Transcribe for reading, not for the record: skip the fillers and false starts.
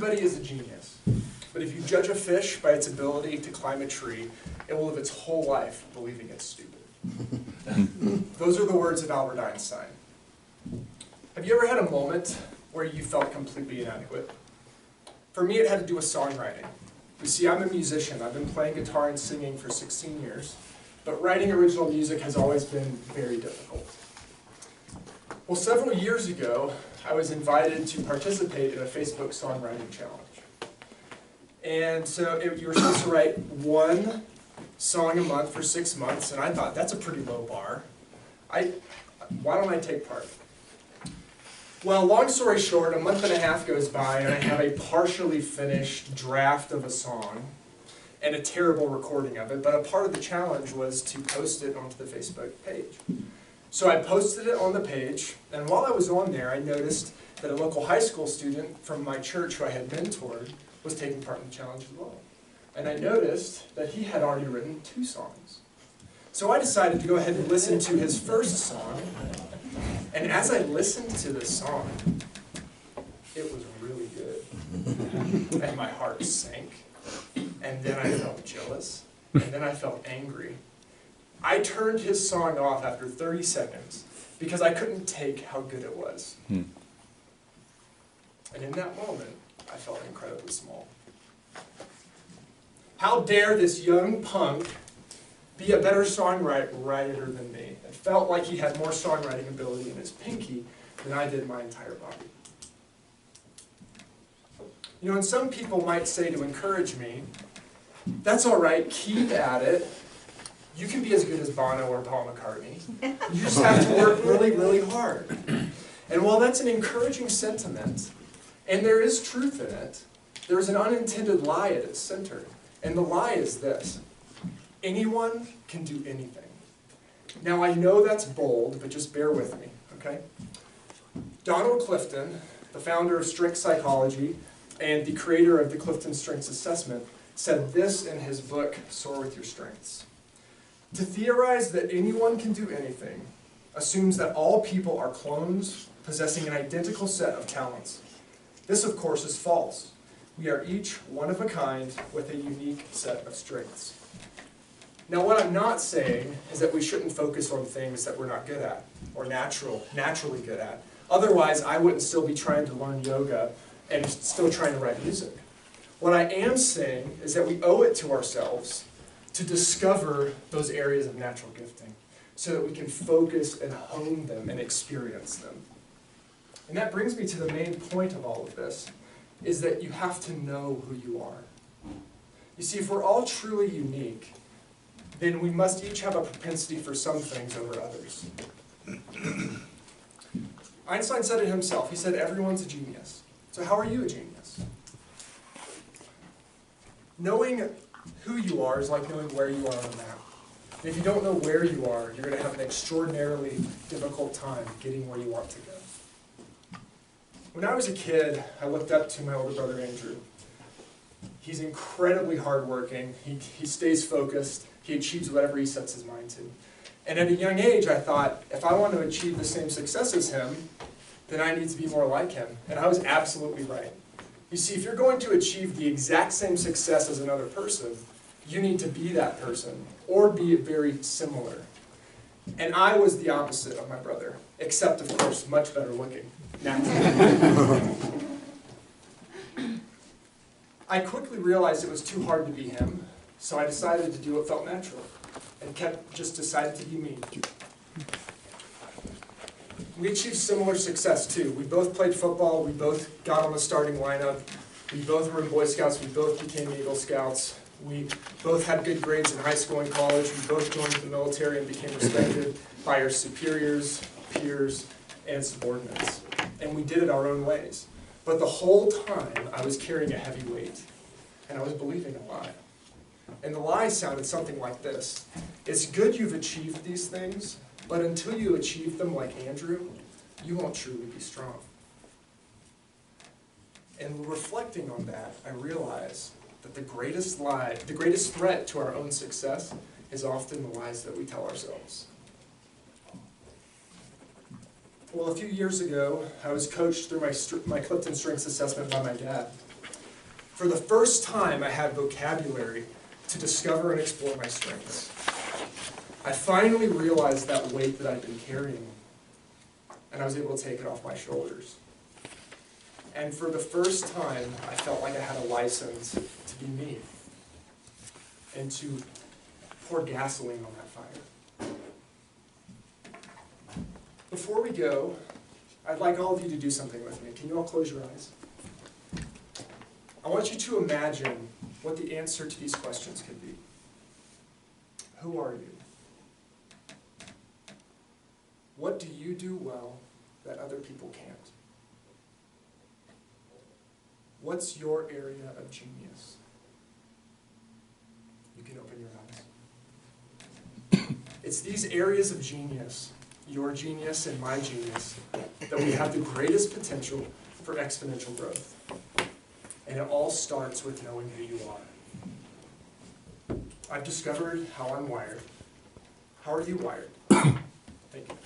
Everybody is a genius. But if you judge a fish by its ability to climb a tree, it will live its whole life believing it's stupid. Those are the words of Albert Einstein. Have you ever had a moment where you felt completely inadequate? For me, it had to do with songwriting. You see, I'm a musician. I've been playing guitar and singing for 16 years, but writing original music has always been very difficult. Well, several years ago, I was invited to participate in a Facebook songwriting challenge. And so you were supposed to write one song a month for 6 months, and I thought, that's a pretty low bar. Why don't I take part? Well, long story short, a month and a half goes by, and I have a partially finished draft of a song and a terrible recording of it, but a part of the challenge was to post it onto the Facebook page. So I posted it on the page, and while I was on there, I noticed that a local high school student from my church who I had mentored was taking part in the challenge as well. And I noticed that he had already written 2 songs. So I decided to go ahead and listen to his first song, and as I listened to this song, it was really good. And my heart sank, and then I felt jealous, and then I felt angry. I turned his song off after 30 seconds because I couldn't take how good it was. And in that moment, I felt incredibly small. How dare this young punk be a better songwriter than me? It felt like he had more songwriting ability in his pinky than I did my entire body. You know, and some people might say to encourage me, that's all right, keep at it. You can be as good as Bono or Paul McCartney. You just have to work really, really hard. And while that's an encouraging sentiment, and there is truth in it, there's an unintended lie at its center. And the lie is this: anyone can do anything. Now I know that's bold, but just bear with me, okay? Donald Clifton, the founder of Strength Psychology and the creator of the Clifton Strengths Assessment, said this in his book, Soar With Your Strengths. To theorize that anyone can do anything assumes that all people are clones possessing an identical set of talents. This, of course, is false. We are each one of a kind with a unique set of strengths. Now, what I'm not saying is that we shouldn't focus on things that we're not good at or naturally good at. Otherwise, I wouldn't still be trying to learn yoga and still trying to write music. What I am saying is that we owe it to ourselves to discover those areas of natural gifting so that we can focus and hone them and experience them. And that brings me to the main point of all of this, is that you have to know who you are. You see, if we're all truly unique, then we must each have a propensity for some things over others. Einstein said it himself. He said, everyone's a genius. So how are you a genius? Knowing who you are is like knowing where you are on the map. And if you don't know where you are, you're going to have an extraordinarily difficult time getting where you want to go. When I was a kid, I looked up to my older brother Andrew. He's incredibly hardworking. He stays focused. He achieves whatever he sets his mind to. And at a young age, I thought, if I want to achieve the same success as him, then I need to be more like him. And I was absolutely right. You see, if you're going to achieve the exact same success as another person, you need to be that person, or be very similar. And I was the opposite of my brother, except, of course, much better looking, naturally. I quickly realized it was too hard to be him, so I decided to do what felt natural, and just decided to be me. We achieved similar success too. We both played football, we both got on the starting lineup, we both were in Boy Scouts, we both became Eagle Scouts, we both had good grades in high school and college, we both joined the military and became respected by our superiors, peers, and subordinates. And we did it our own ways. But the whole time I was carrying a heavy weight, and I was believing a lie. And the lie sounded something like this: it's good you've achieved these things, but until you achieve them like Andrew, you won't truly be strong. And reflecting on that, I realized that the greatest lie, the greatest threat to our own success is often the lies that we tell ourselves. Well, a few years ago, I was coached through my Clifton Strengths Assessment by my dad. For the first time, I had vocabulary to discover and explore my strengths. I finally realized that weight that I'd been carrying, and I was able to take it off my shoulders. And for the first time, I felt like I had a license to be me and to pour gasoline on that fire. Before we go, I'd like all of you to do something with me. Can you all close your eyes? I want you to imagine what the answer to these questions could be. Who are you? What do you do well that other people can't? What's your area of genius? You can open your eyes. It's these areas of genius, your genius and my genius, that we have the greatest potential for exponential growth. And it all starts with knowing who you are. I've discovered how I'm wired. How are you wired? Thank you.